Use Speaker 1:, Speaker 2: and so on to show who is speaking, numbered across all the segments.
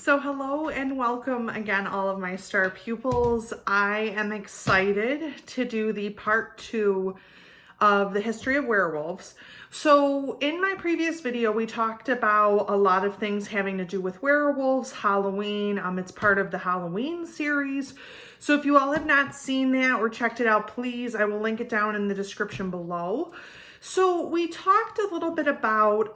Speaker 1: So hello and welcome again, all of my star pupils. I am excited to do the part 2 of the history of werewolves. So in my previous video, we talked about a lot of things having to do with werewolves, Halloween. It's part of the Halloween series. So if you all have not seen that or checked it out, please, I will link it down in the description below. So we talked a little bit about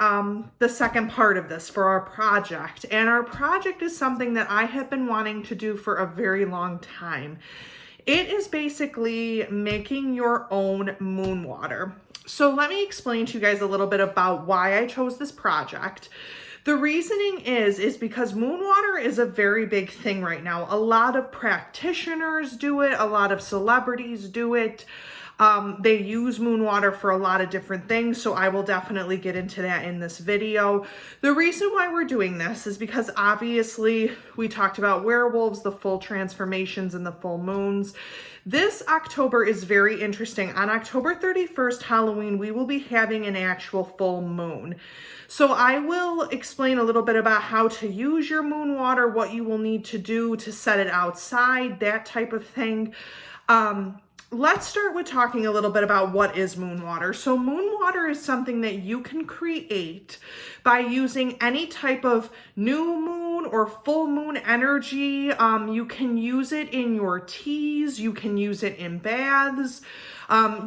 Speaker 1: the second part of this for our project, and our project is something that I have been wanting to do for a very long time. It is basically making your own moon water. So let me explain to you guys a little bit about why I chose this project. The reasoning is because moon water is a very big thing right now. A lot of practitioners do it, a lot of celebrities do it. They use moon water for a lot of different things, so I will definitely get into that in this video. The reason why we're doing this is because obviously we talked about werewolves, the full transformations and the full moons. This October is very interesting. On October 31st, Halloween, we will be having an actual full moon. So I will explain a little bit about how to use your moon water, what you will need to do to set it outside, that type of thing. Let's start with talking a little bit about what is moon water. So moon water is something that you can create by using any type of new moon or full moon energy. You can use it in your teas, you can use it in baths.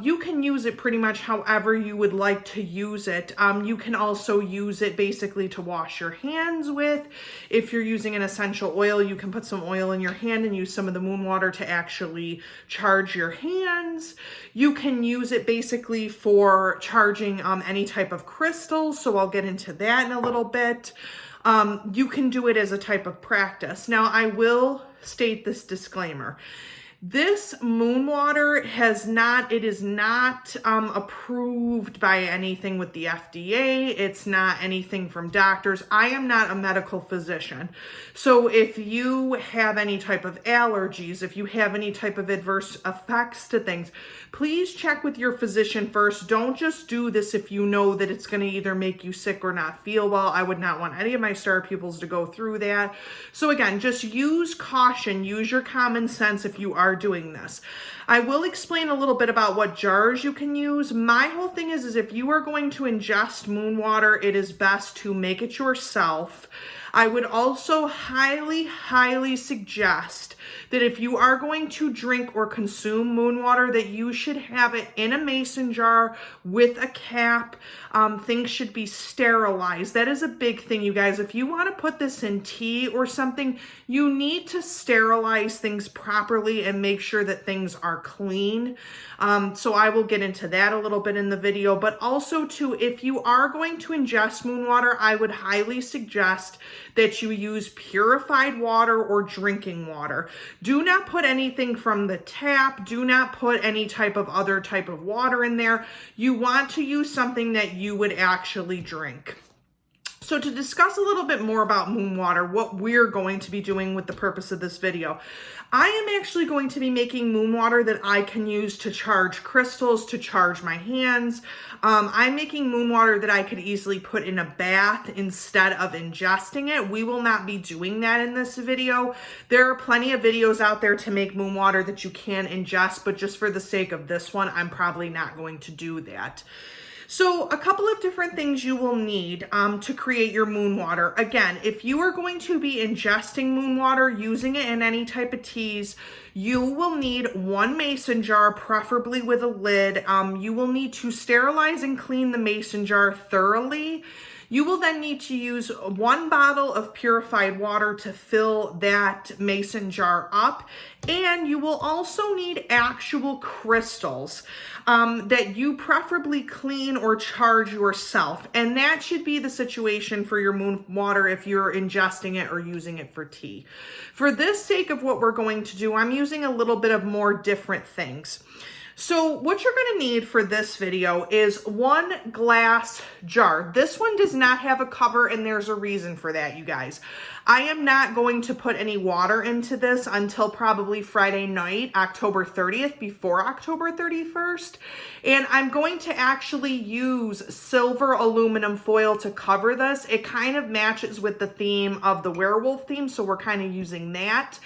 Speaker 1: You can use it pretty much however you would like to use it. You can also use it basically to wash your hands with. If you're using an essential oil, you can put some oil in your hand and use some of the moon water to actually charge your hands. You can use it basically for charging any type of crystals, so I'll get into that in a little bit. You can do it as a type of practice. Now, I will state this disclaimer. This moon water is not approved by anything with the FDA. It's not anything from doctors. I am not a medical physician. So if you have any type of allergies, if you have any type of adverse effects to things, please check with your physician first. Don't just do this if you know that it's going to either make you sick or not feel well. I would not want any of my star pupils to go through that. So again, just use caution, use your common sense if you are doing this. I will explain a little bit about what jars you can use. My whole thing is if you are going to ingest moon water, it is best to make it yourself. I would also highly suggest that if you are going to drink or consume moon water, that you should have it in a mason jar with a cap. Things should be sterilized. That is a big thing, you guys. If you want to put this in tea or something, you need to sterilize things properly and make sure that things are clean. So I will get into that a little bit in the video, but also too, if you are going to ingest moon water, I would highly suggest that you use purified water or drinking water. Do not put anything from the tap. Do not put any type of other type of water in there. You want to use something that you would actually drink. So to discuss a little bit more about moon water, what we're going to be doing with the purpose of this video, I am actually going to be making moon water that I can use to charge crystals, to charge my hands. I'm making moon water that I could easily put in a bath instead of ingesting it. We will not be doing that in this video. There are plenty of videos out there to make moon water that you can ingest, but just for the sake of this one, I'm probably not going to do that. So a couple of different things you will need to create your moon water. Again, if you are going to be ingesting moon water, using it in any type of teas, you will need one mason jar, preferably with a lid. You will need to sterilize and clean the mason jar thoroughly. You will then need to use 1 bottle of purified water to fill that mason jar up. And you will also need actual crystals that you preferably clean or charge yourself. And that should be the situation for your moon water if you're ingesting it or using it for tea. For this sake of what we're going to do, I'm using a little bit of more different things. So what you're going to need for this video is one glass jar. This one does not have a cover, and there's a reason for that, you guys. I am not going to put any water into this until probably Friday night, October 30th, before October 31st. And I'm going to actually use silver aluminum foil to cover this. It kind of matches with the theme of the werewolf theme, so we're kind of using that.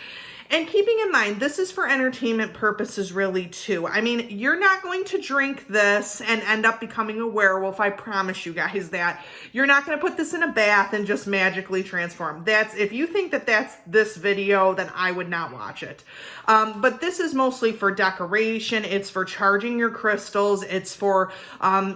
Speaker 1: And keeping in mind, this is for entertainment purposes really too. I mean, you're not going to drink this and end up becoming a werewolf. I promise you guys that. You're not going to put this in a bath and just magically transform. If you think that that's this video, then I would not watch it. But this is mostly for decoration. It's for charging your crystals. It's for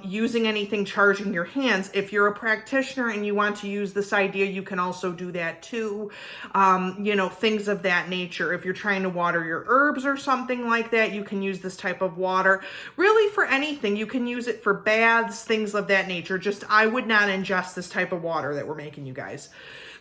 Speaker 1: using anything charging your hands. If you're a practitioner and you want to use this idea, you can also do that too. You know, things of that nature. If you're trying to water your herbs or something like that, you can use this type of water. Really for anything. You can use it for baths, things of that nature. Just, I would not ingest this type of water that we're making, you guys.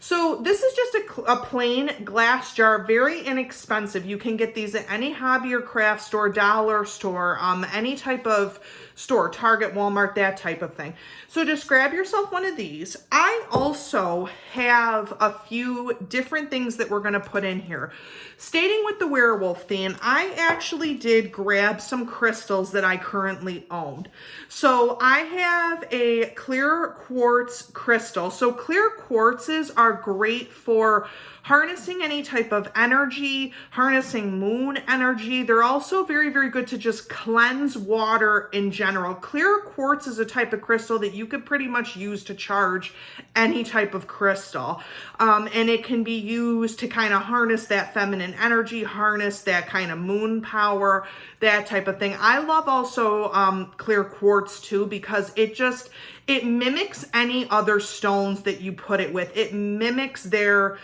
Speaker 1: So this is just a plain glass jar, very inexpensive. You can get these at any hobby or craft store, dollar store, any type of store, Target, Walmart, that type of thing. So just grab yourself one of these. I also have a few different things that we're going to put in here. Stating with the werewolf theme, I actually did grab some crystals that I currently owned. So I have a clear quartz crystal. So clear quartzes are great for harnessing any type of energy, harnessing moon energy. They're also very, very good to just cleanse water in general. Clear quartz is a type of crystal that you could pretty much use to charge any type of crystal. And it can be used to kind of harness that feminine energy, harness that kind of moon power, that type of thing. I love also clear quartz too, because it mimics any other stones that you put it with. It mimics their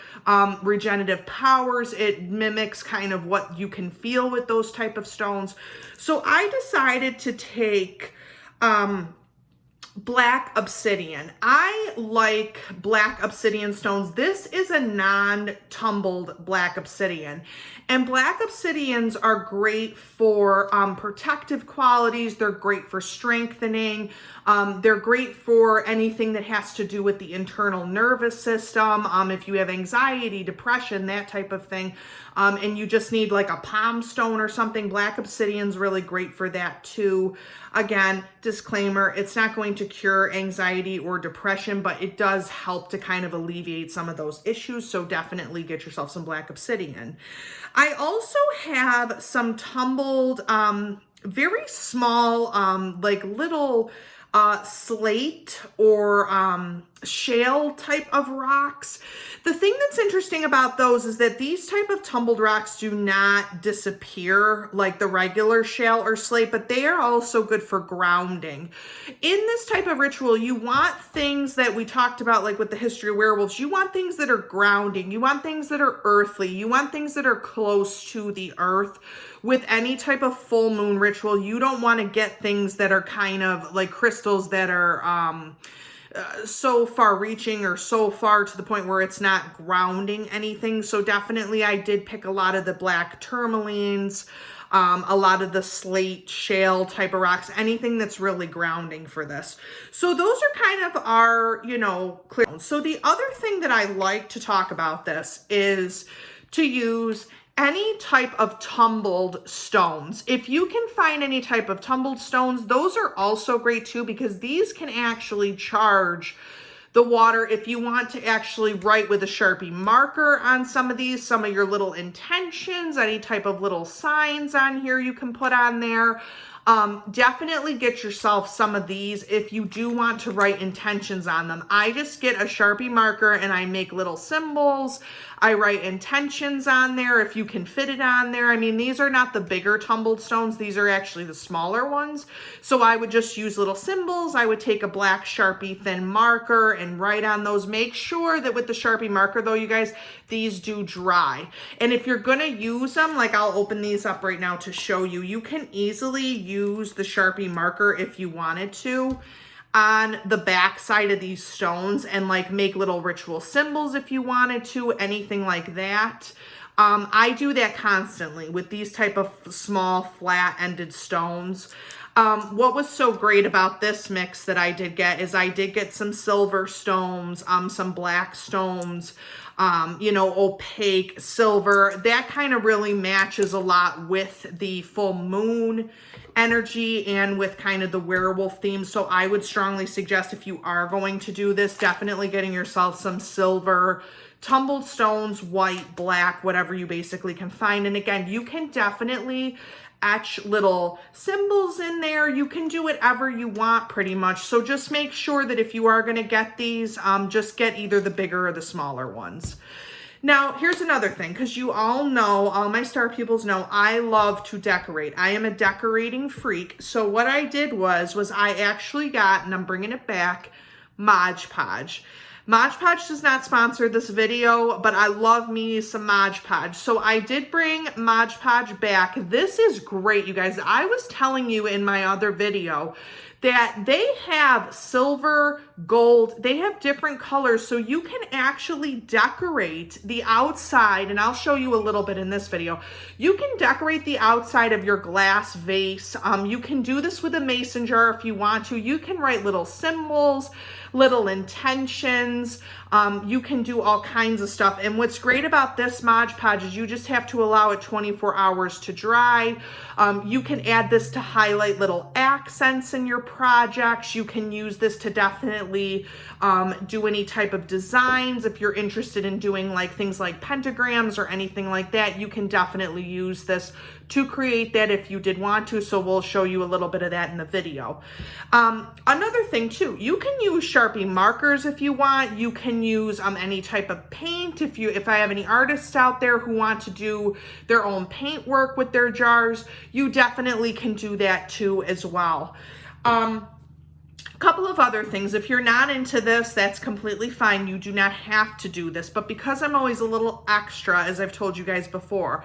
Speaker 1: regenerative powers. It mimics kind of what you can feel with those type of stones. So I decided to take black obsidian. I like black obsidian stones. This is a non-tumbled black obsidian. And black obsidians are great for protective qualities. They're great for strengthening. They're great for anything that has to do with the internal nervous system. If you have anxiety, depression, that type of thing, and you just need like a palm stone or something, black obsidian's really great for that too. Again, disclaimer, it's not going to cure anxiety or depression, but it does help to kind of alleviate some of those issues. So definitely get yourself some black obsidian. I also have some tumbled, very small, like little slate or shale type of rocks. The thing that's interesting about those is that these type of tumbled rocks do not disappear like the regular shale or slate, but they are also good for grounding. In this type of ritual, you want things that we talked about, like with the history of werewolves, you want things that are grounding, you want things that are earthly, you want things that are close to the earth. With any type of full moon ritual, you don't want to get things that are kind of like crystals that are so far reaching or so far to the point where it's not grounding anything. So definitely I did pick a lot of the black tourmalines, a lot of the slate, shale type of rocks, anything that's really grounding for this. So those are kind of our, you know, clear. So the other thing that I like to talk about this is to use any type of tumbled stones. If you can find any type of tumbled stones, those are also great too, because these can actually charge the water. If you want to actually write with a Sharpie marker on some of these, some of your little intentions, any type of little signs on here you can put on there. Definitely get yourself some of these if you do want to write intentions on them. I just get a Sharpie marker and I make little symbols. I write intentions on there if you can fit it on there. I mean, these are not the bigger tumbled stones. These are actually the smaller ones. So I would just use little symbols. I would take a black Sharpie thin marker and write on those. Make sure that with the Sharpie marker though, you guys, these do dry. And if you're gonna use them, like I'll open these up right now to show you, you can easily use the Sharpie marker if you wanted to on the back side of these stones and like make little ritual symbols if you wanted to, anything like that. I do that constantly with these type of small flat-ended stones. What was so great about this mix that I did get is I did get some silver stones, some black stones, you know, opaque silver. That kind of really matches a lot with the full moon energy and with kind of the werewolf theme. So I would strongly suggest, if you are going to do this, definitely getting yourself some silver tumbled stones, white, black, whatever you basically can find. And again, you can definitely etch little symbols in there. You can do whatever you want pretty much. So just make sure that if you are going to get these, just get either the bigger or the smaller ones. Now, here's another thing, because you all know, all my star pupils know, I love to decorate. I am a decorating freak. So what I did was I actually got, and I'm bringing it back, Modge Podge. Modge Podge does not sponsor this video, but I love me some Modge Podge. So I did bring Modge Podge back. This is great, you guys. I was telling you in my other video that they have silver, gold, they have different colors, so you can actually decorate the outside, and I'll show you a little bit in this video. You can decorate the outside of your glass vase. You can do this with a mason jar if you want to. You can write little symbols, little intentions. You can do all kinds of stuff. And what's great about this Modge Podge is you just have to allow it 24 hours to dry. You can add this to highlight little accents in your projects. You can use this to definitely do any type of designs. If you're interested in doing like things like pentagrams or anything like that, you can definitely use this to create that if you did want to. So we'll show you a little bit of that in the video. Another thing too, you can use Sharpie markers if you want. You can use any type of paint. If I have any artists out there who want to do their own paint work with their jars, you definitely can do that too as well. A couple of other things. If you're not into this, that's completely fine. You do not have to do this, but because I'm always a little extra, as I've told you guys before,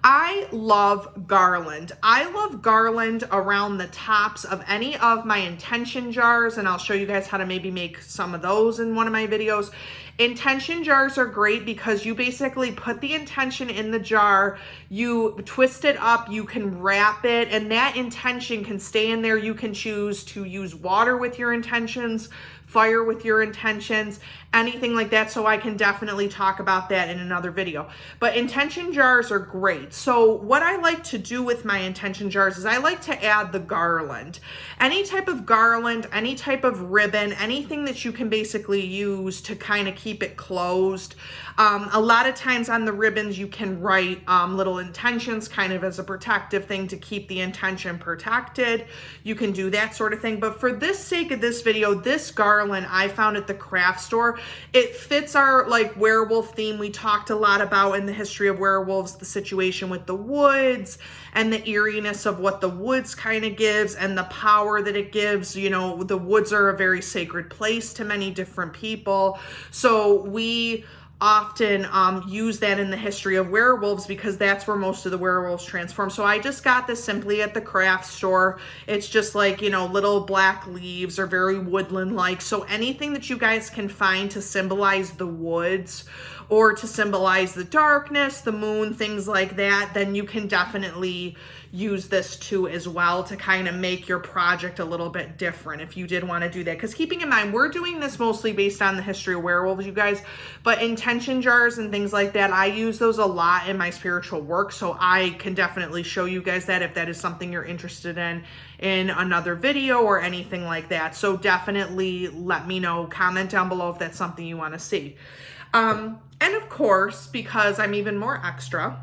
Speaker 1: I love garland. I love garland around the tops of any of my intention jars, and I'll show you guys how to maybe make some of those in one of my videos. Intention jars are great because you basically put the intention in the jar, you twist it up, you can wrap it, and that intention can stay in there. You can choose to use water with your intentions, fire with your intentions, anything like that. So I can definitely talk about that in another video. But intention jars are great. So what I like to do with my intention jars is I like to add the garland. Any type of garland, any type of ribbon, anything that you can basically use to kind of keep it closed. A lot of times on the ribbons you can write little intentions kind of as a protective thing to keep the intention protected. You can do that sort of thing. But for this sake of this video, this garland I found at the craft store. It fits our like werewolf theme we talked a lot about in the history of werewolves, the situation with the woods and the eeriness of what the woods kind of gives and the power that it gives. You know, the woods are a very sacred place to many different people. So we often use that in the history of werewolves because that's where most of the werewolves transform. So I just got this simply at the craft store. It's just like, you know, little black leaves are very woodland like. So anything that you guys can find to symbolize the woods or to symbolize the darkness, the moon, things like that, then you can definitely use this too as well to kind of make your project a little bit different if you did want to do that. Because keeping in mind, we're doing this mostly based on the history of werewolves, you guys, but intention jars and things like that, I use those a lot in my spiritual work. So I can definitely show you guys that if that is something you're interested in another video or anything like that. So definitely let me know, comment down below if that's something you want to see. And of course, because I'm even more extra,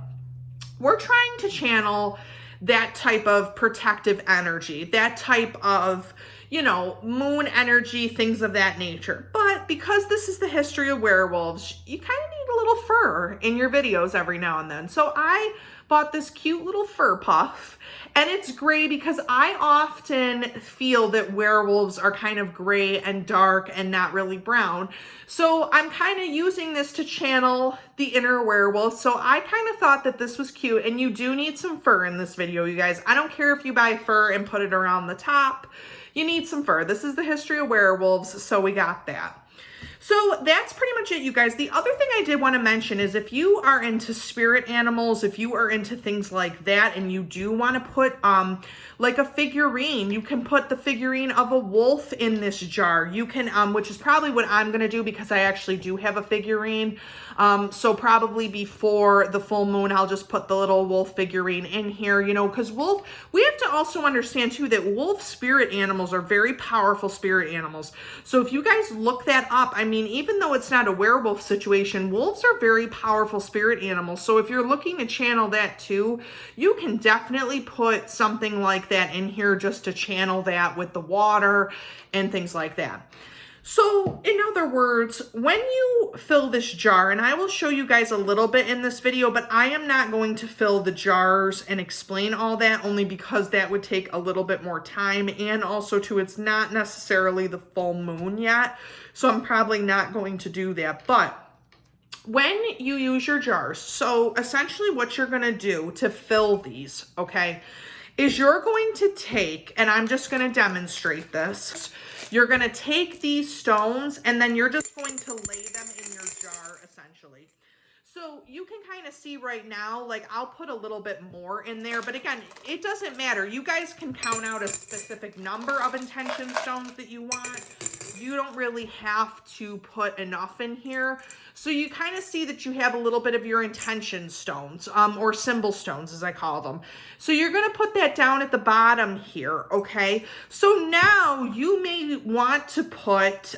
Speaker 1: we're trying to channel that type of protective energy, that type of, you know, moon energy, things of that nature. But because this is the history of werewolves, you kind of need a little fur in your videos every now and then. So I bought this cute little fur puff, and it's gray because I often feel that werewolves are kind of gray and dark and not really brown. So I'm kind of using this to channel the inner werewolf. So I kind of thought that this was cute, and you do need some fur in this video, you guys. I don't care if you buy fur and put it around the top. You need some fur. This is the history of werewolves, so we got that. So that's pretty much it, you guys. The other thing I did want to mention is if you are into spirit animals, if you are into things like that, and you do want to put like a figurine, you can put the figurine of a wolf in this jar. You can, which is probably what I'm going to do because I actually do have a figurine. So probably before the full moon, I'll just put the little wolf figurine in here, you know, because wolf, we have to also understand too that wolf spirit animals are very powerful spirit animals. So if you guys look that up, I mean, even though it's not a werewolf situation, wolves are very powerful spirit animals. So if you're looking to channel that too, you can definitely put something like that in here just to channel that with the water and things like that. So in other words, when you fill this jar, and I will show you guys a little bit in this video, but I am not going to fill the jars and explain all that only because that would take a little bit more time, and also too, it's not necessarily the full moon yet. So I'm probably not going to do that. But when you use your jars, so essentially what you're going to do to fill these, okay, is you're going to take, and I'm just going to demonstrate this, you're going to take these stones and then you're just going to lay them in your jar essentially. So you can kind of see right now, like I'll put a little bit more in there, but again, it doesn't matter. You guys can count out a specific number of intention stones that you want. You don't really have to put enough in here. So you kind of see that you have a little bit of your intention stones, or symbol stones as I call them. So you're going to put that down at the bottom here, okay? So now you may want to put,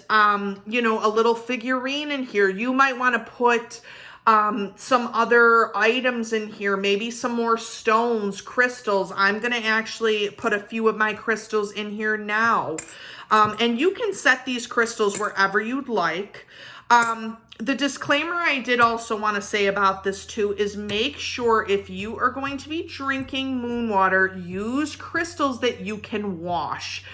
Speaker 1: you know, a little figurine in here. You might want to put some other items in here, maybe some more stones, crystals. I'm going to actually put a few of my crystals in here now. And you can set these crystals wherever you'd like. The disclaimer I did also want to say about this too is make sure if you are going to be drinking moon water, use crystals that you can wash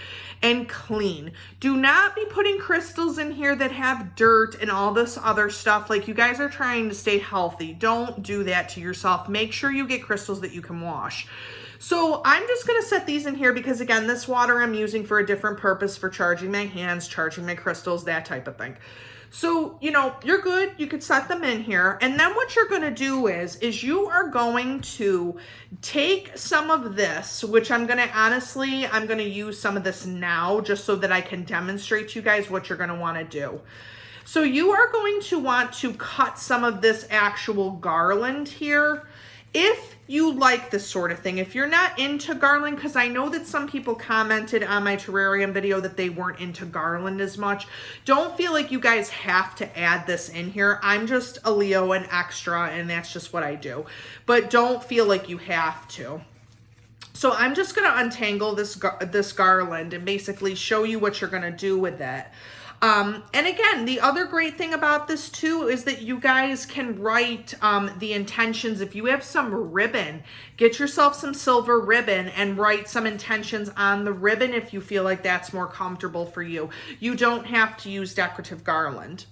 Speaker 1: and clean. Do not be putting crystals in here that have dirt and all this other stuff. Like, you guys are trying to stay healthy. Don't do that to yourself. Make sure you get crystals that you can wash. So I'm just going to set these in here because, again, this water I'm using for a different purpose, for charging my hands, charging my crystals, that type of thing. So, you know, you're good. You could set them in here. And then what you're going to do is you are going to take some of this, which I'm going to use some of this now just so that I can demonstrate to you guys what you're going to want to do. So you are going to want to cut some of this actual garland here. If you like this sort of thing, if you're not into garland, because I know that some people commented on my terrarium video that they weren't into garland as much, don't feel like you guys have to add this in here. I'm just a Leo and extra, and that's just what I do. But don't feel like you have to. So I'm just going to untangle this garland and basically show you what you're going to do with it. And again, the other great thing about this too is that you guys can write the intentions. If you have some ribbon, get yourself some silver ribbon and write some intentions on the ribbon if you feel like that's more comfortable for you. You don't have to use decorative garland.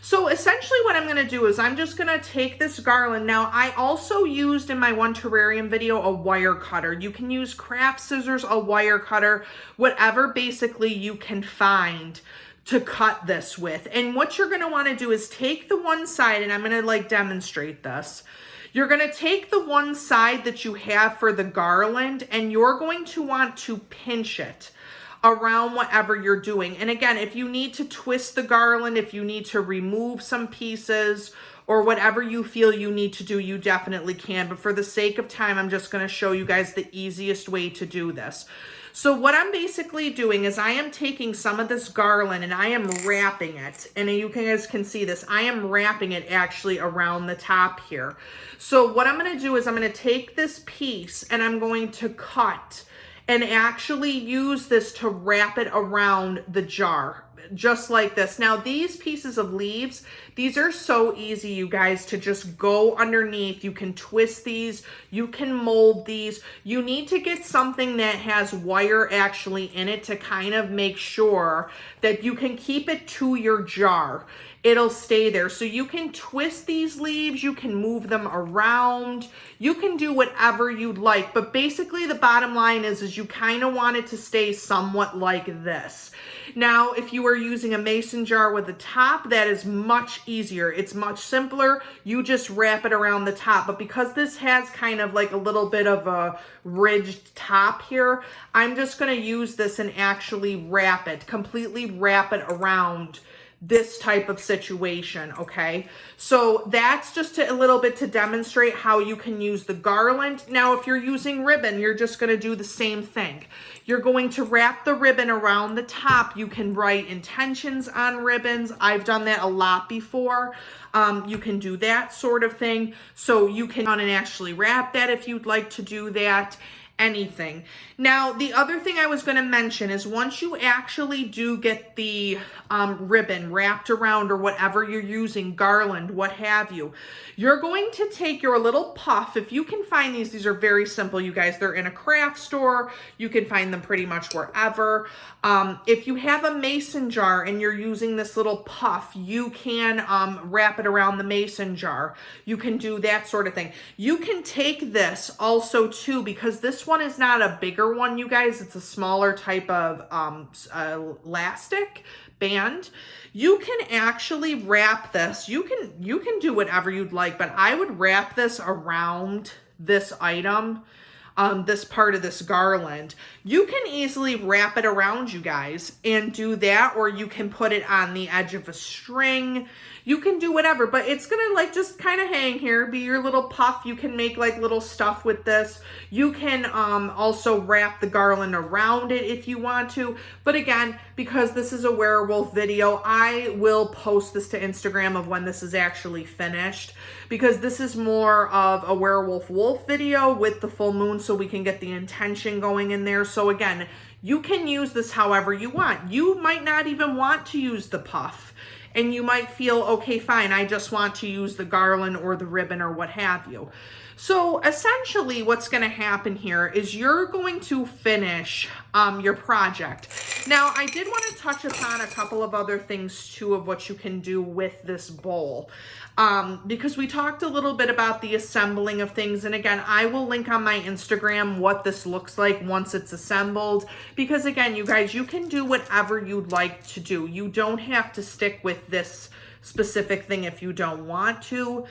Speaker 1: So essentially what I'm going to do is I'm just going to take this garland. Now, I also used in my one terrarium video a wire cutter. You can use craft scissors, a wire cutter, whatever basically you can find to cut this with. And what you're going to want to do is take the one side, and I'm going to like demonstrate this. You're going to take the one side that you have for the garland, and you're going to want to pinch it around whatever you're doing. And again, if you need to twist the garland, if you need to remove some pieces or whatever you feel you need to do, you definitely can. But for the sake of time, I'm just going to show you guys the easiest way to do this. So what I'm basically doing is I am taking some of this garland and I am wrapping it. And you guys can see this. I am wrapping it actually around the top here. So what I'm going to do is I'm going to take this piece and I'm going to cut and actually use this to wrap it around the jar, just like this. Now, these pieces of leaves, these are so easy, you guys, to just go underneath. You can twist these, you can mold these. You need to get something that has wire actually in it to kind of make sure that you can keep it to your jar. it'll stay there. So you can twist these leaves, you can move them around, you can do whatever you'd like. But basically the bottom line is you kind of want it to stay somewhat like this. Now, if you are using a mason jar with a top, that is much easier. It's much simpler. You just wrap it around the top. But because this has kind of like a little bit of a ridged top here, I'm just going to use this and actually wrap it, completely wrap it around this type of situation, okay? So that's just a little bit to demonstrate how you can use the garland. Now, if you're using ribbon, you're just going to do the same thing. You're going to wrap the ribbon around the top. You can write intentions on ribbons. I've done that a lot before. You can do that sort of thing. So you can and actually wrap that if you'd like to do that. Anything. Now, the other thing I was going to mention is once you actually do get the ribbon wrapped around or whatever you're using, garland, what have you, you're going to take your little puff. If you can find these are very simple, you guys. They're in a craft store. You can find them pretty much wherever. If you have a mason jar and you're using this little puff, you can wrap it around the mason jar. You can do that sort of thing. You can take this also too, because this one is not a bigger one, you guys. It's a smaller type of elastic band. You can actually wrap this. You can do whatever you'd like, but I would wrap this around this item, this part of this garland. You can easily wrap it around, you guys, and do that, or you can put it on the edge of a string. You can do whatever, but it's gonna like just kind of hang here, be your little puff. You can make like little stuff with this. You can also wrap the garland around it if you want to. But again, because this is a werewolf video, I will post this to Instagram of when this is actually finished, because this is more of a werewolf wolf video with the full moon, so we can get the intention going in there. So again, you can use this however you want. You might not even want to use the puff, and you might feel, okay, fine, I just want to use the garland or the ribbon or what have you. So essentially what's going to happen here is you're going to finish your project. Now, I did want to touch upon a couple of other things too of what you can do with this bowl. Because we talked a little bit about the assembling of things. And again, I will link on my Instagram what this looks like once it's assembled. Because again, you guys, you can do whatever you'd like to do. You don't have to stick with this specific thing if you don't want to.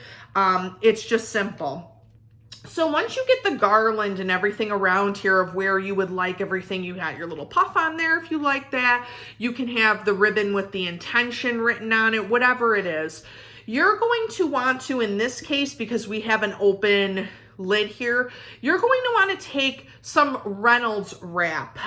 Speaker 1: It's just simple. So once you get the garland and everything around here of where you would like everything, you had your little puff on there if you like that. You can have the ribbon with the intention written on it, whatever it is. You're going to want to, in this case, because we have an open lid here, you're going to want to take some Reynolds Wrap,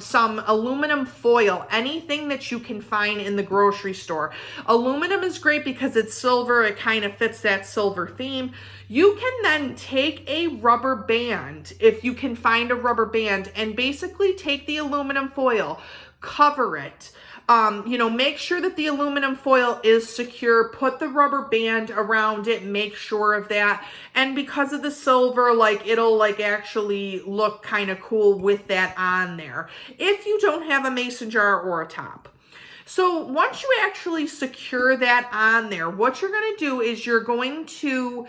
Speaker 1: some aluminum foil, anything that you can find in the grocery store. Aluminum is great because it's silver. It kind of fits that silver theme. You can then take a rubber band, if you can find a rubber band, and basically take the aluminum foil, cover it. Make sure that the aluminum foil is secure, put the rubber band around it, make sure of that. And because of the silver, like it'll like actually look kind of cool with that on there, if you don't have a mason jar or a top. So once you actually secure that on there, what you're going to do is you're going to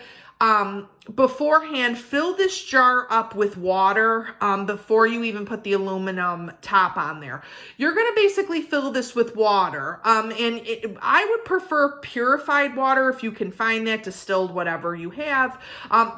Speaker 1: beforehand fill this jar up with water before you even put the aluminum top on there. You're going to basically fill this with water, I would prefer purified water if you can find that, distilled, whatever you have.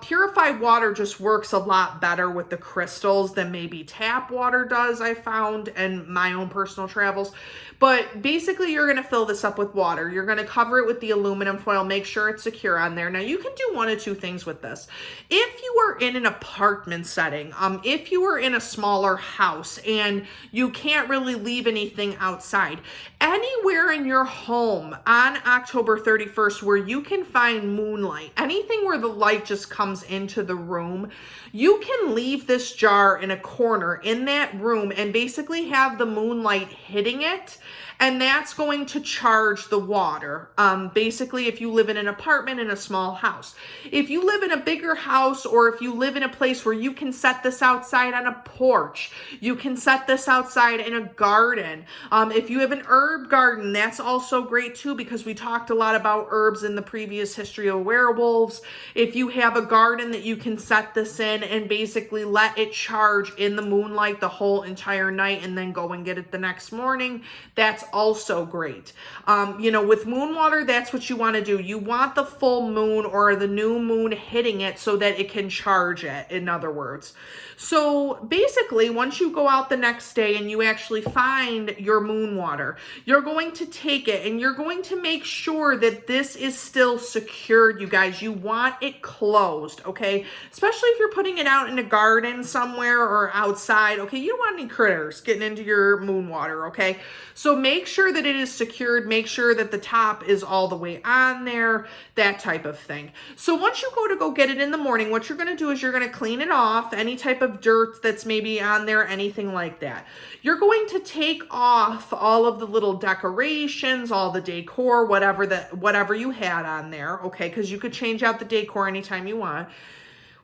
Speaker 1: Purified water just works a lot better with the crystals than maybe tap water does, I found in my own personal travels. But basically, you're going to fill this up with water. You're going to cover it with the aluminum foil. Make sure it's secure on there. Now, you can do one of two things with this. If you are in an apartment setting, if you are in a smaller house and you can't really leave anything outside, anywhere in your home on October 31st where you can find moonlight, anything where the light just comes into the room, you can leave this jar in a corner in that room and basically have the moonlight hitting it. and that's going to charge the water. Basically, if you live in an apartment in a small house. If you live in a bigger house, or if you live in a place where you can set this outside on a porch, you can set this outside in a garden. If you have an herb garden, that's also great too, because we talked a lot about herbs in the previous history of werewolves. If you have a garden that you can set this in and basically let it charge in the moonlight the whole entire night and then go and get it the next morning, that's also great. You know, with moon water, that's what you want to do. You want the full moon or the new moon hitting it so that it can charge it, in other words. So basically, once you go out the next day and you actually find your moon water, you're going to take it and you're going to make sure that this is still secured, you guys. You want it closed, okay? Especially if you're putting it out in a garden somewhere or outside, okay? You don't want any critters getting into your moon water, okay? So make sure that it is secured. Make sure that the top is all the way on there, that type of thing. So once you go get it in the morning, what you're going to do is you're going to clean it off, any type of dirt that's maybe on there, anything like that. You're going to take off all of the little decorations, all the decor, whatever you had on there, okay? Because you could change out the decor anytime you want.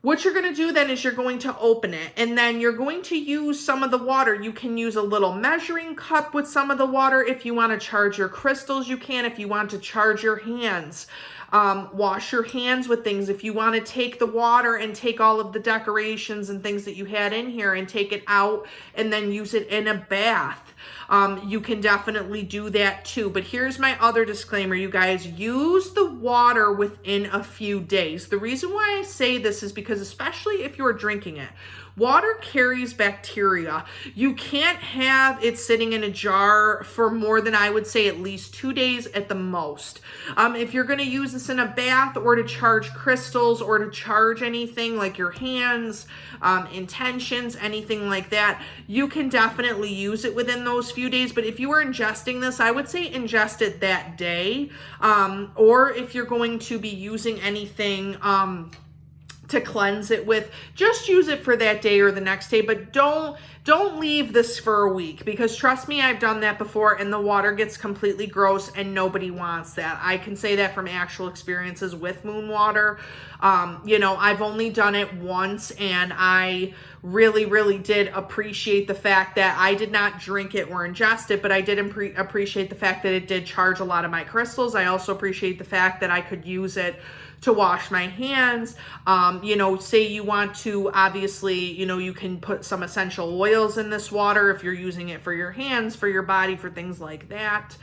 Speaker 1: What you're going to do then is you're going to open it, and then you're going to use some of the water. You can use a little measuring cup with some of the water. If you want to charge your crystals, you can. If you want to charge your hands, wash your hands with things. If you want to take the water and take all of the decorations and things that you had in here and take it out and then use it in a bath, you can definitely do that too. But here's my other disclaimer, you guys. Use the water within a few days. The reason why I say this is because, especially if you're drinking it, water carries bacteria. You can't have it sitting in a jar for more than, I would say, at least 2 days at the most. If you're going to use this in a bath or to charge crystals or to charge anything like your hands, intentions, anything like that, you can definitely use it within those few days. But if you are ingesting this, I would say ingest it that day. Or if you're going to be using anything to cleanse it with, just use it for that day or the next day, but don't leave this for a week, because trust me, I've done that before and the water gets completely gross and nobody wants that. I can say that from actual experiences with moon water. You know, I've only done it once, and I really did appreciate the fact that I did not drink it or ingest it, but I did appreciate the fact that it did charge a lot of my crystals. I also appreciate the fact that I could use it to wash my hands. You know, say you want to, obviously, you know, you can put some essential oils in this water if you're using it for your hands, for your body, for things like that.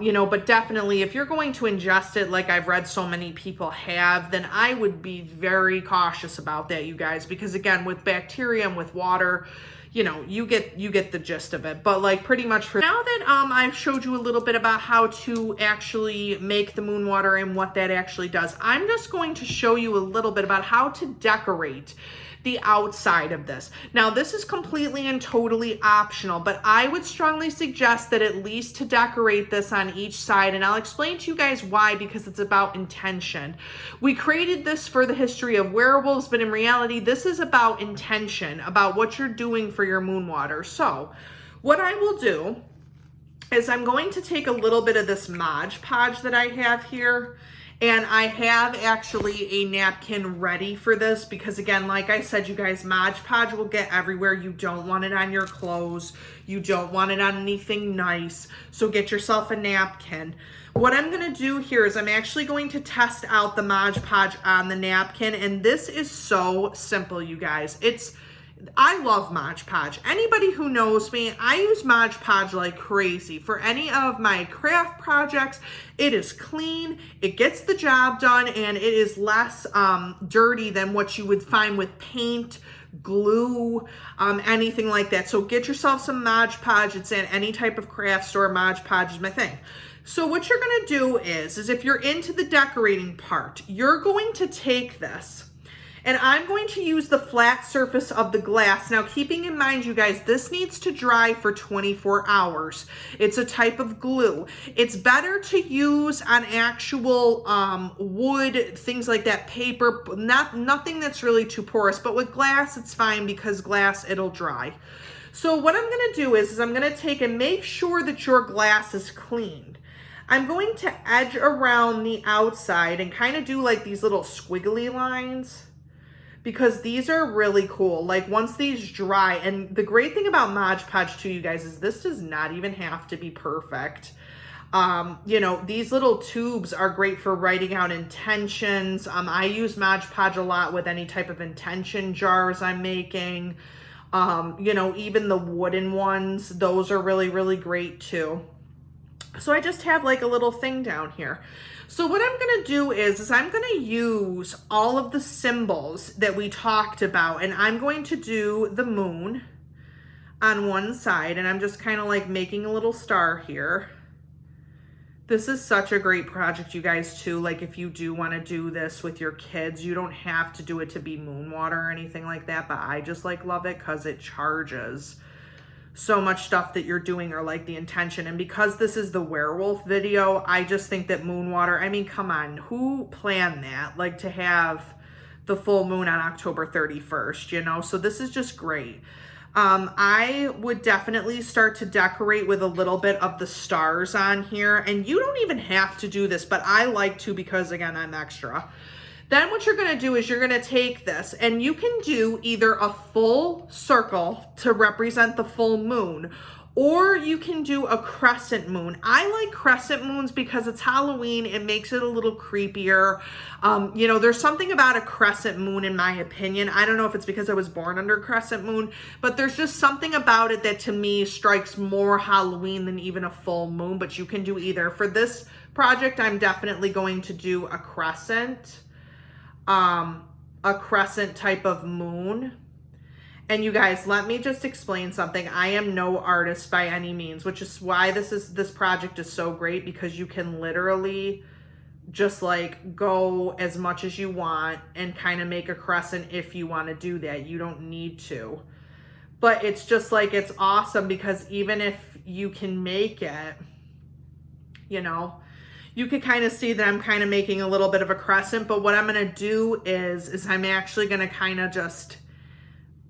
Speaker 1: You know, but definitely if you're going to ingest it, like I've read so many people have, then I would be very cautious about that, you guys, because again, with bacteria and with water, you know, you get the gist of it. But like, pretty much for now that I've showed you a little bit about how to actually make the moon water and what that actually does, I'm just going to show you a little bit about how to decorate the outside of this. Now, this is completely and totally optional, but I would strongly suggest that at least to decorate this on each side, and I'll explain to you guys why, because it's about intention. We created this for the history of werewolves, but in reality, this is about intention, about what you're doing for your moon water. So what I will do is I'm going to take a little bit of this Modge Podge that I have here, and I have actually a napkin ready for this because, again, like I said, you guys, Modge Podge will get everywhere. You don't want it on your clothes. You don't want it on anything nice. So get yourself a napkin. What I'm going to do here is I'm actually going to test out the Modge Podge on the napkin. And this is so simple, you guys. I love Modge Podge. Anybody who knows me, I use Modge Podge like crazy. For any of my craft projects, it is clean, it gets the job done, and it is less dirty than what you would find with paint, glue, anything like that. So get yourself some Modge Podge. It's in any type of craft store. Modge Podge is my thing. So what you're going to do is if you're into the decorating part, you're going to take this, and I'm going to use the flat surface of the glass. Now, keeping in mind, you guys, this needs to dry for 24 hours. It's a type of glue. It's better to use on actual wood, things like that, paper, nothing that's really too porous. But with glass, it's fine because glass, it'll dry. So what I'm going to do is I'm going to take and make sure that your glass is cleaned. I'm going to edge around the outside and kind of do like these little squiggly lines, because these are really cool. Like once these dry, and the great thing about Modge Podge too, you guys, is this does not even have to be perfect. You know, these little tubes are great for writing out intentions. I use Modge Podge a lot with any type of intention jars I'm making. You know, even the wooden ones, those are really, really great too. So I just have like a little thing down here. So what I'm going to do is I'm going to use all of the symbols that we talked about, and I'm going to do the moon on one side, and I'm just kind of like making a little star here. This is such a great project, you guys, too. Like if you do want to do this with your kids, you don't have to do it to be moon water or anything like that, but I just like love it because it charges so much stuff that you're doing, or like the intention. And because this is the werewolf video, I just think that moon water, I mean, come on, who planned that? Like to have the full moon on October 31st, you know? So this is just great. I would definitely start to decorate with a little bit of the stars on here, and you don't even have to do this, but I like to because again, I'm extra. Then what you're going to do is you're going to take this, and you can do either a full circle to represent the full moon, or you can do a crescent moon. I like crescent moons because it's Halloween. It makes it a little creepier. You know, there's something about a crescent moon in my opinion. I don't know if it's because I was born under crescent moon, but there's just something about it that to me strikes more Halloween than even a full moon, but you can do either. For this project, I'm definitely going to do a crescent type of moon. And you guys, let me just explain something. I am no artist by any means, which is why this project is so great, because you can literally just like go as much as you want and kind of make a crescent if you want to do that. You don't need to. But it's just like, it's awesome because even if you can make it, you know, you could kind of see that I'm kind of making a little bit of a crescent. But what I'm going to do is I'm actually going to kind of just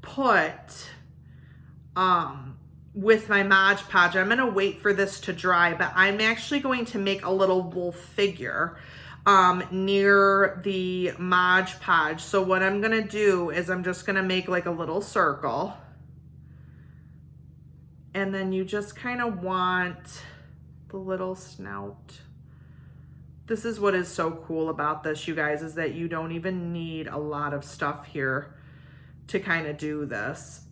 Speaker 1: put, with my Modge Podge, I'm going to wait for this to dry, but I'm actually going to make a little wolf figure near the Modge Podge. So what I'm going to do is I'm just going to make like a little circle, and then you just kind of want the little snout. This is what is so cool about this, you guys, is that you don't even need a lot of stuff here to kind of do this.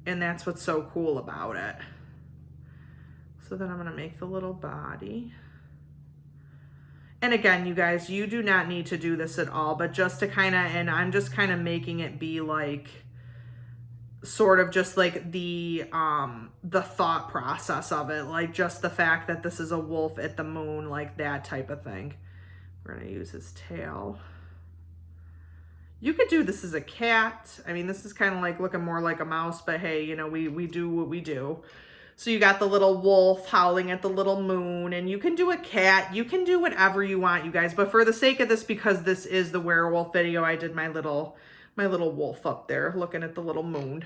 Speaker 1: And that's what's so cool about it. So then I'm going to make the little body. And again, you guys, you do not need to do this at all, but just to kind of, and I'm just kind of making it be like, sort of just like the thought process of it, like just the fact that this is a wolf at the moon, like that type of thing. We're going to use his tail. You could do this as a cat. I mean, this is kind of like looking more like a mouse, but hey, you know, we do what we do. So you got the little wolf howling at the little moon, and you can do a cat. You can do whatever you want, you guys. But for the sake of this, because this is the werewolf video, I did my little wolf up there looking at the little moon.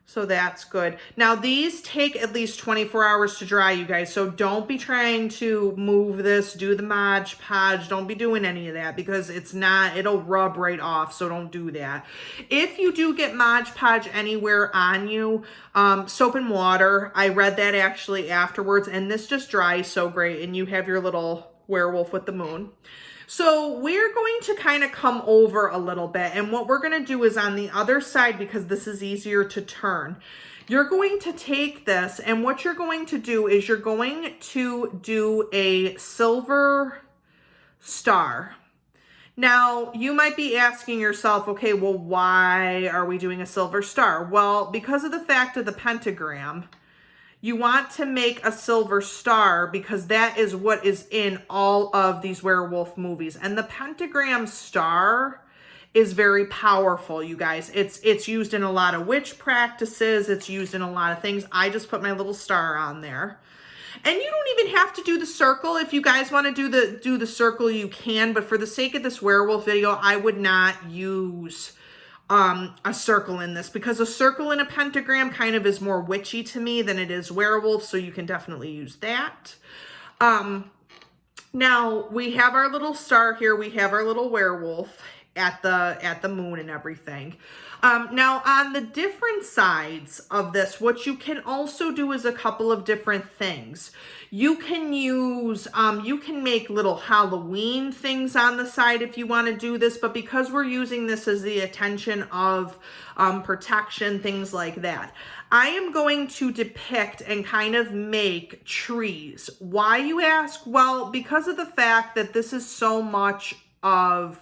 Speaker 1: So that's good. Now these take at least 24 hours to dry, you guys. So don't be trying to move this, do the Modge Podge. Don't be doing any of that because it's not, it'll rub right off. So don't do that. If you do get Modge Podge anywhere on you, soap and water. I read that actually afterwards, and this just dries so great. And you have your little werewolf with the moon. So we're going to kind of come over a little bit, and what we're going to do is on the other side, because this is easier to turn, you're going to take this, and what you're going to do is you're going to do a silver star. Now, you might be asking yourself, okay, well, why are we doing a silver star? Well, because of the fact of the pentagram. You want to make a silver star because that is what is in all of these werewolf movies. And the pentagram star is very powerful, you guys. It's used in a lot of witch practices. It's used in a lot of things. I just put my little star on there. And you don't even have to do the circle. If you guys want to do the circle, you can. But for the sake of this werewolf video, I would not use a circle in this, because a circle in a pentagram kind of is more witchy to me than it is werewolf, so you can definitely use that. Now we have our little star here, we have our little werewolf at the moon and everything. Now on the different sides of this, what you can also do is a couple of different things. You can use, you can make little Halloween things on the side if you want to do this, but because we're using this as the attention of protection, things like that, I am going to depict and kind of make trees. Why, you ask? Well, because of the fact that this is so much of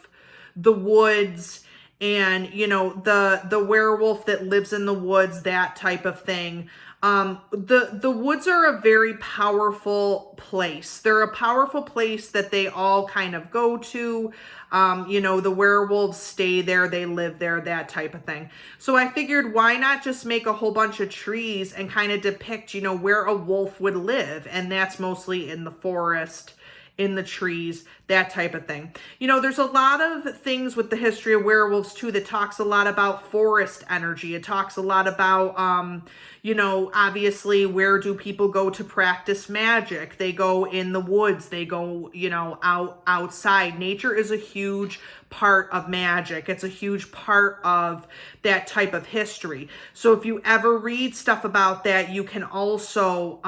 Speaker 1: the woods and, you know, the werewolf that lives in the woods, that type of thing. The woods are a very powerful place. They're a powerful place that they all kind of go to. You know, the werewolves stay there, they live there, that type of thing. So I figured, why not just make a whole bunch of trees and kind of depict, you know, where a wolf would live. And that's mostly in the forest, in the trees, that type of thing. You know, there's a lot of things with the history of werewolves too that talks a lot about forest energy. It talks a lot about, you know, obviously, where do people go to practice magic? They go in the woods. They go, you know, outside. Nature is a huge part of magic. It's a huge part of that type of history. So if you ever read stuff about that, you can also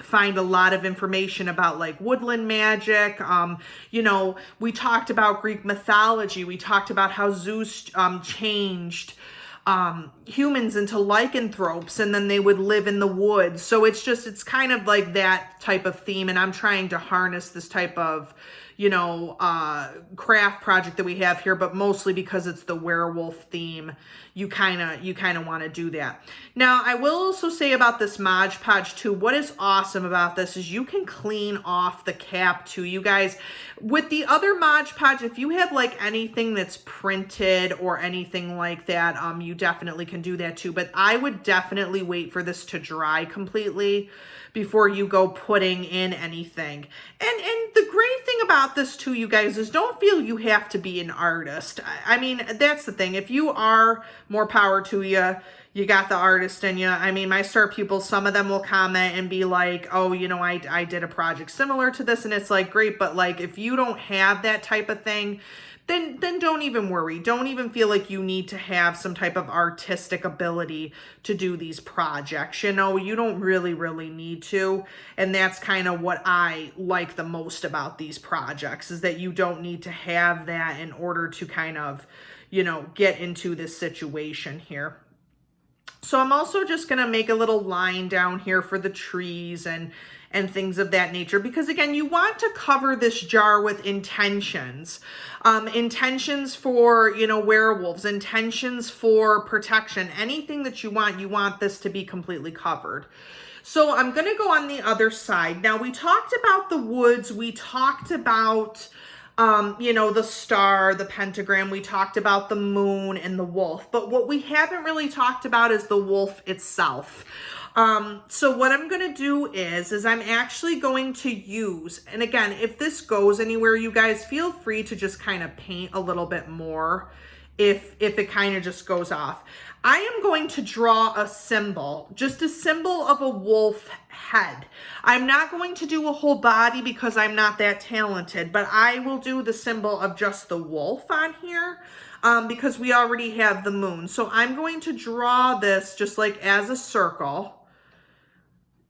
Speaker 1: find a lot of information about like woodland magic. You know, we talked about Greek mythology. We talked about how Zeus changed humans into lycanthropes, and then they would live in the woods. So it's kind of like that type of theme. And I'm trying to harness this type of, you know, craft project that we have here, but mostly because it's the werewolf theme, you kind of want to do that. Now, I will also say about this Modge Podge too, what is awesome about this is you can clean off the cap too, you guys. With the other Modge Podge, if you have like anything that's printed or anything like that, you definitely can do that too. But I would definitely wait for this to dry completely before you go putting in anything. And the great thing about this too, you guys, is don't feel you have to be an artist. I mean, that's the thing. If you are, more power to you. You got the artist in you. I mean, my star pupils, some of them will comment and be like, oh, you know, I did a project similar to this, and it's like, great, but like, if you don't have that type of thing, then don't even worry. Don't even feel like you need to have some type of artistic ability to do these projects. You know, you don't really need to. And that's kind of what I like the most about these projects, is that you don't need to have that in order to kind of, you know, get into this situation here. So I'm also just going to make a little line down here for the trees and things of that nature, because again, you want to cover this jar with intentions. Intentions for, you know, werewolves, intentions for protection, anything that you want this to be completely covered. So I'm going to go on the other side. Now, we talked about the woods. We talked about, you know, the star, the pentagram. We talked about the moon and the wolf. But what we haven't really talked about is the wolf itself. So what I'm going to do is I'm actually going to use, and again, if this goes anywhere, you guys feel free to just kind of paint a little bit more if it kind of just goes off. I am going to draw a symbol, just a symbol of a wolf head. I'm not going to do a whole body because I'm not that talented, but I will do the symbol of just the wolf on here because we already have the moon. So I'm going to draw this just like as a circle.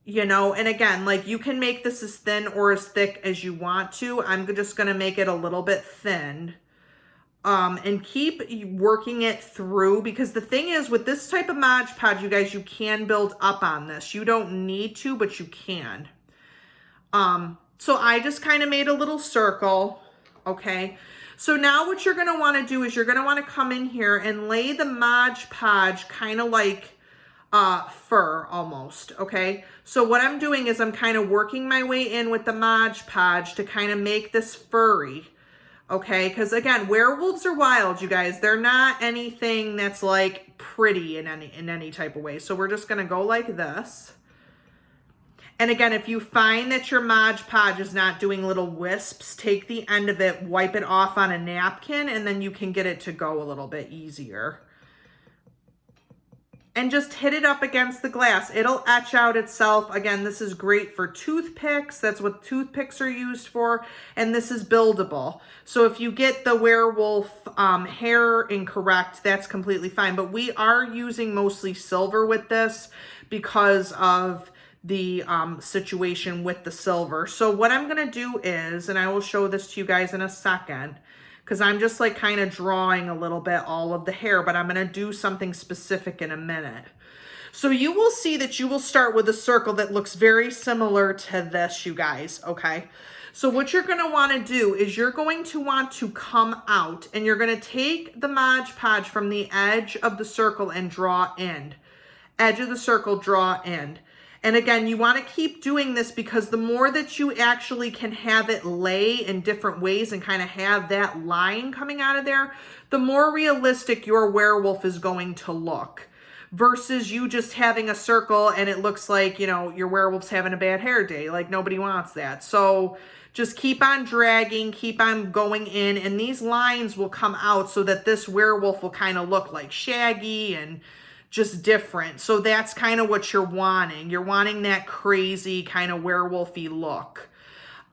Speaker 1: You know, and again, like you can make this as thin or as thick as you want to. I'm just going to make it a little bit thin. And keep working it through, because the thing is with this type of Modge Podge, you guys, you can build up on this. You don't need to, but you can. So I just kind of made a little circle. Okay. So now what you're going to want to do is you're going to want to come in here and lay the Modge Podge kind of like fur almost. Okay. So what I'm doing is I'm kind of working my way in with the Modge Podge to kind of make this furry. Okay. Cause again, werewolves are wild, you guys. They're not anything that's like pretty in any type of way. So we're just going to go like this. And again, if you find that your Modge Podge is not doing little wisps, take the end of it, wipe it off on a napkin, and then you can get it to go a little bit easier. and just hit it up against the glass. It'll etch out itself. Again, this is great for toothpicks. That's what toothpicks are used for. And this is buildable. So if you get the werewolf hair incorrect, that's completely fine. But we are using mostly silver with this because of the situation with the silver. So what I'm going to do is, and I will show this to you guys in a second, because I'm just like kind of drawing a little bit all of the hair, but I'm going to do something specific in a minute. So you will see that you will start with a circle that looks very similar to this, you guys, okay? So what you're going to want to do is you're going to want to come out and you're going to take the Modge Podge from the edge of the circle and draw in. Edge of the circle, draw in. And again, you want to keep doing this because the more that you actually can have it lay in different ways and kind of have that line coming out of there, the more realistic your werewolf is going to look. Versus you just having a circle and it looks like, you know, your werewolf's having a bad hair day. Like nobody wants that. So just keep on dragging, keep on going in, and these lines will come out so that this werewolf will kind of look like shaggy and just different. So that's kind of what you're wanting. You're wanting that crazy kind of werewolfy look.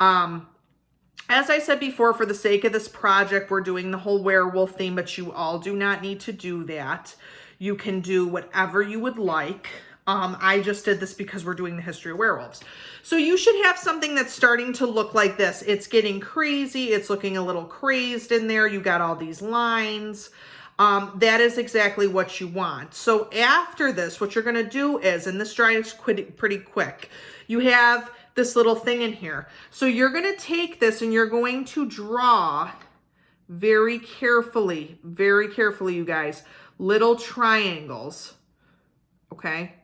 Speaker 1: As I said before, for the sake of this project, we're doing the whole werewolf theme, but you all do not need to do that. You can do whatever you would like. I just did this because we're doing the history of werewolves. So you should have something that's starting to look like this. It's getting crazy. It's looking a little crazed in there. You got all these lines. That is exactly what you want. So after this, what you're going to do is, and this dries pretty quick, you have this little thing in here. So you're going to take this and you're going to draw very carefully, you guys, little triangles, okay?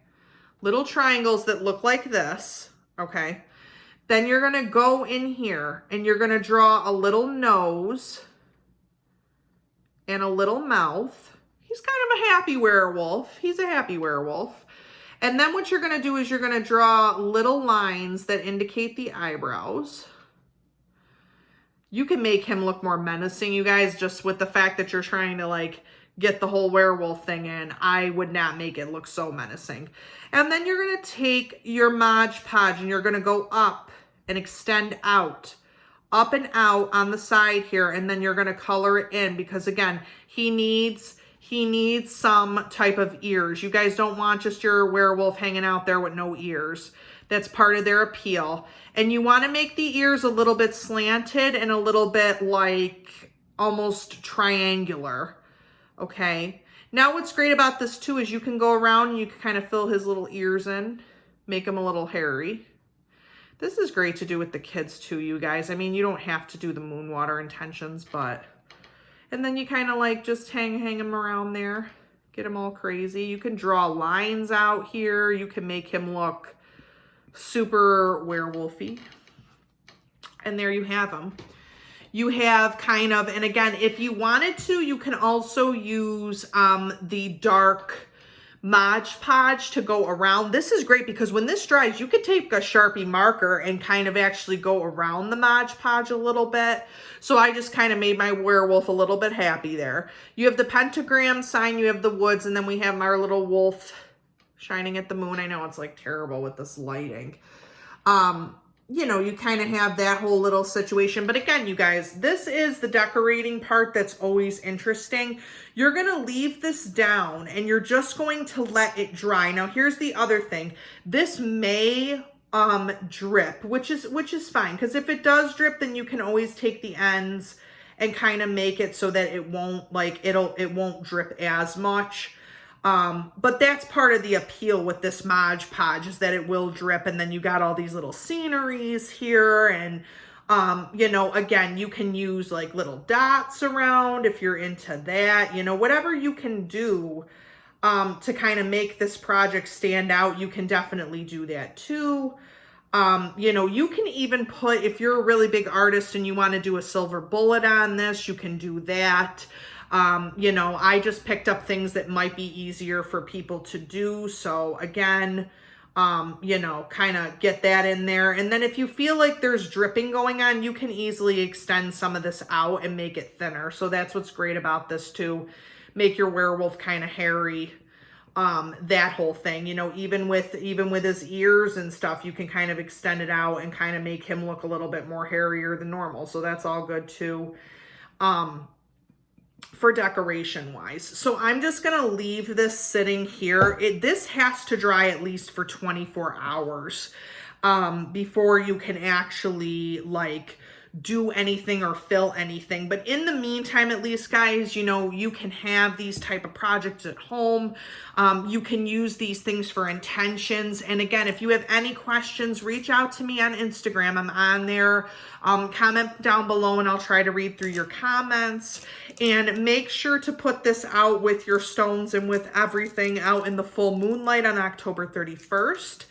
Speaker 1: Little triangles that look like this, okay? Then you're going to go in here and you're going to draw a little nose and a little mouth. He's kind of a happy werewolf. He's a happy werewolf. And then what you're going to do is you're going to draw little lines that indicate the eyebrows. You can make him look more menacing, you guys, just with the fact that you're trying to like get the whole werewolf thing in. I would not make it look so menacing. And then you're going to take your Modge Podge and you're going to go up and extend out. Up and out on the side here, and then you're going to color it in because again, he needs some type of ears. You guys don't want just your werewolf hanging out there with no ears. That's part of their appeal. And you want to make the ears a little bit slanted and a little bit like almost triangular. Okay. Now what's great about this too is you can go around and you can kind of fill his little ears in, make them a little hairy. This is great to do with the kids too, you guys. I mean, you don't have to do the moon water intentions, but... And then you kind of like just hang them around there. Get them all crazy. You can draw lines out here. You can make him look super werewolfy. And there you have him. You have kind of, and again, if you wanted to, you can also use the dark Modge Podge to go around. This is great because when this dries, you could take a Sharpie marker and kind of actually go around the Modge Podge a little bit. So I just kind of made my werewolf a little bit happy there. You have the pentagram sign, you have the woods, and then we have our little wolf shining at the moon. I know it's like terrible with this lighting. You know, you kind of have that whole little situation. But again, you guys, this is the decorating part that's always interesting. You're going to leave this down and you're just going to let it dry. Now, here's the other thing. This may drip, which is fine, because if it does drip, then you can always take the ends and kind of make it so that it won't it won't drip as much. But that's part of the appeal with this Modge Podge is that it will drip, and then you got all these little sceneries here, and you know, again, you can use like little dots around if you're into that, you know, whatever you can do to kind of make this project stand out, you can definitely do that too. You know, you can even put, if you're a really big artist and you want to do a silver bullet on this, you can do that. You know, I just picked up things that might be easier for people to do. So again, you know, kind of get that in there. And then if you feel like there's dripping going on, you can easily extend some of this out and make it thinner. So that's what's great about this too. Make your werewolf kind of hairy. that whole thing, you know, even with his ears and stuff, you can kind of extend it out and kind of make him look a little bit more hairier than normal. So that's all good too, for decoration wise. So I'm just going to leave this sitting here. This has to dry at least for 24 hours, before you can actually like do anything or fill anything. But in the meantime, at least, guys, you know, you can have these type of projects at home. You can use these things for intentions. And again, if you have any questions, reach out to me on Instagram. I'm on there. Comment down below and I'll try to read through your comments. And make sure to put this out with your stones and with everything out in the full moonlight on October 31st.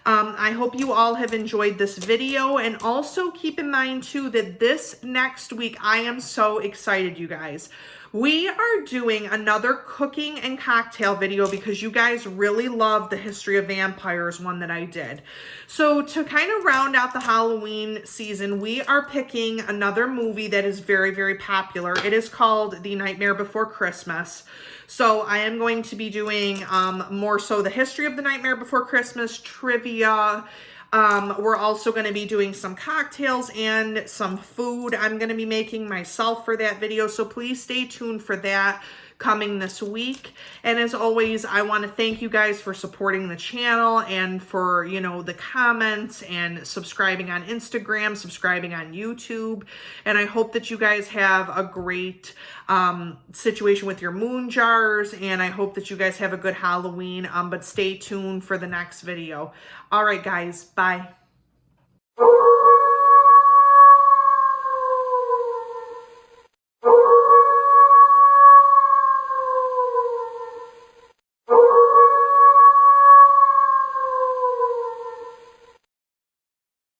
Speaker 1: I hope you all have enjoyed this video, and also keep in mind too that this next week, I am so excited, you guys. We are doing another cooking and cocktail video because you guys really loved the History of Vampires one that I did. So to kind of round out the Halloween season, we are picking another movie that is very, very popular. It is called The Nightmare Before Christmas. So I am going to be doing more so the history of The Nightmare Before Christmas, trivia. We're also going to be doing some cocktails and some food I'm going to be making myself for that video. So please stay tuned for that coming this week. And as always, I want to thank you guys for supporting the channel and for, you know, the comments and subscribing on Instagram, subscribing on YouTube. And I hope that you guys have a great situation with your moon jars. And I hope that you guys have a good Halloween. But stay tuned for the next video. All right, guys. Bye.